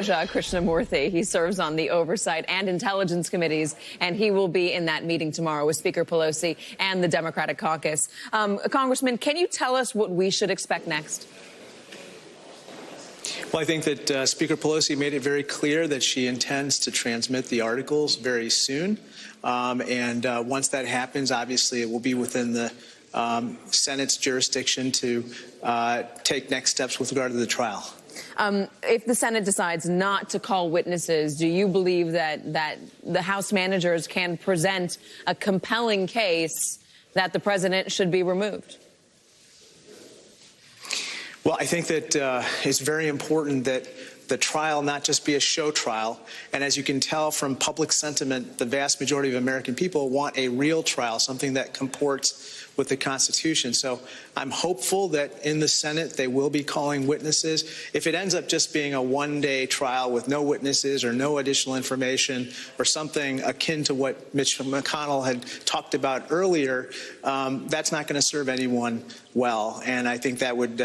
Raja Krishnamoorthi. He serves on the Oversight and Intelligence Committees, and he will be in that meeting tomorrow with Speaker Pelosi and the Democratic caucus. Congressman, can you tell us what we should expect next? Well, I think that Speaker Pelosi made it very clear that she intends to transmit the articles very soon. Once that happens, obviously, it will be within the Senate's jurisdiction to take next steps with regard to the trial. If the Senate decides not to call witnesses, do you believe that the House managers can present a compelling case that the president should be removed? Well, I think that it's very important that the trial not just be a show trial. And as you can tell from public sentiment, the vast majority of American people want a real trial, something that comports with the Constitution. So I'm hopeful that in the Senate they will be calling witnesses. If it ends up just being a one-day trial with no witnesses or no additional information or something akin to what Mitch McConnell had talked about earlier, that's not going to serve anyone well. And I think that would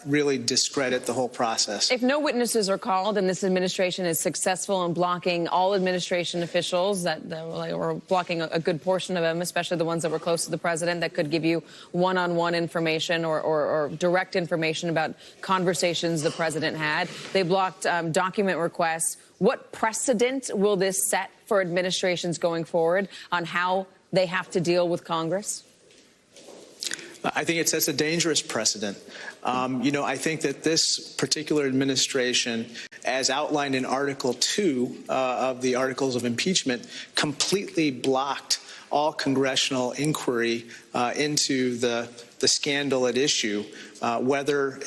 really discredit the whole process. If no witnesses are called and this administration is successful in blocking all administration officials, or blocking a good portion of them, especially the ones that were close to the president, that could give you one-on-one information or direct information about conversations the president had. They blocked document requests. What precedent will this set for administrations going forward on how they have to deal with Congress? I think it sets a dangerous precedent. I think that this particular administration, as outlined in Article 2 of the Articles of Impeachment, completely blocked all congressional inquiry into the scandal at issue, whether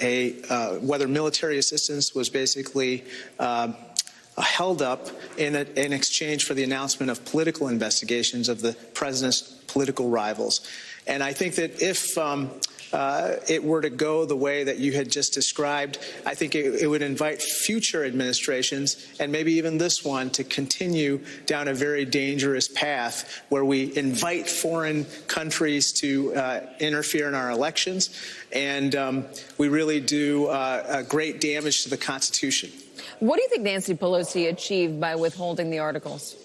military assistance was basically held up in exchange for the announcement of political investigations of the president's political rivals. And I think that if it were to go the way that you had just described, I think it would invite future administrations, and maybe even this one, to continue down a very dangerous path where we invite foreign countries to interfere in our elections, and we really do great damage to the Constitution. What do you think Nancy Pelosi achieved by withholding the articles?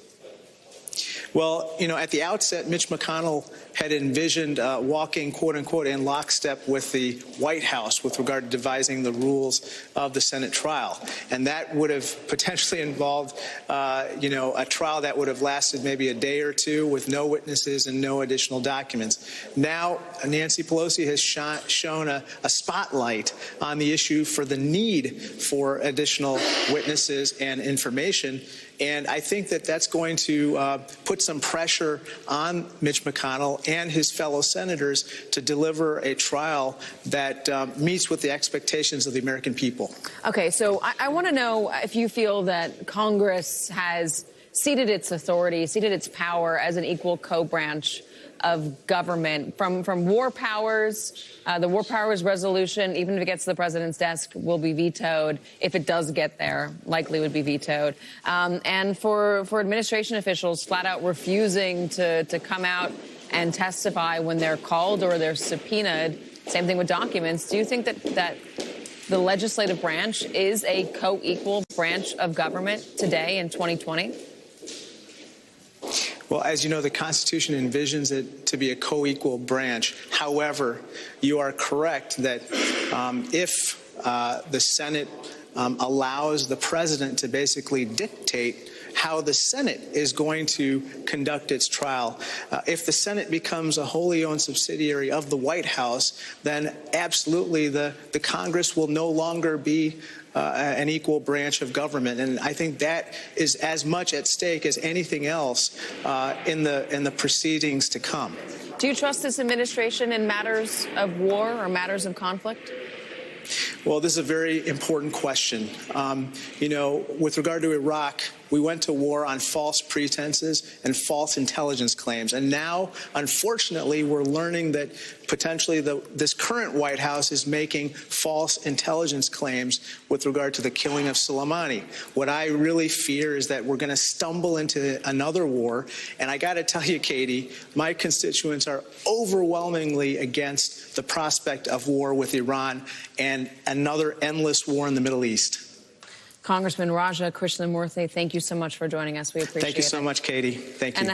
Well, at the outset, Mitch McConnell had envisioned walking, quote unquote, in lockstep with the White House with regard to devising the rules of the Senate trial. And that would have potentially involved, a trial that would have lasted maybe a day or two with no witnesses and no additional documents. Now, Nancy Pelosi has shown a spotlight on the issue for the need for additional witnesses and information. And I think that that's going to put some pressure on Mitch McConnell and his fellow senators to deliver a trial that meets with the expectations of the American people. Okay, so I want to know if you feel that Congress has ceded its authority, ceded its power as an equal co-branch of government from war powers. The war powers resolution, even if it gets to the president's desk, will be vetoed. If it does get there, likely would be vetoed. And for administration officials flat out refusing to come out and testify when they're called or they're subpoenaed, same thing with documents. Do you think that the legislative branch is a co-equal branch of government today in 2020? Well, as you know, the Constitution envisions it to be a co-equal branch. However, you are correct that if the Senate allows the president to basically dictate how the Senate is going to conduct its trial, if the Senate becomes a wholly owned subsidiary of the White House, then absolutely the Congress will no longer be an equal branch of government. And I think that is as much at stake as anything else in the proceedings to come. Do you trust this administration in matters of war or matters of conflict? Well, this is a very important question. With regard to Iraq, we went to war on false pretenses and false intelligence claims. And now, unfortunately, we're learning that potentially this current White House is making false intelligence claims with regard to the killing of Soleimani. What I really fear is that we're going to stumble into another war. And I got to tell you, Katie, my constituents are overwhelmingly against the prospect of war with Iran and another endless war in the Middle East. Congressman Raja Krishnamoorthi, thank you so much for joining us. We appreciate it. Thank you so much, Katie. Thank you.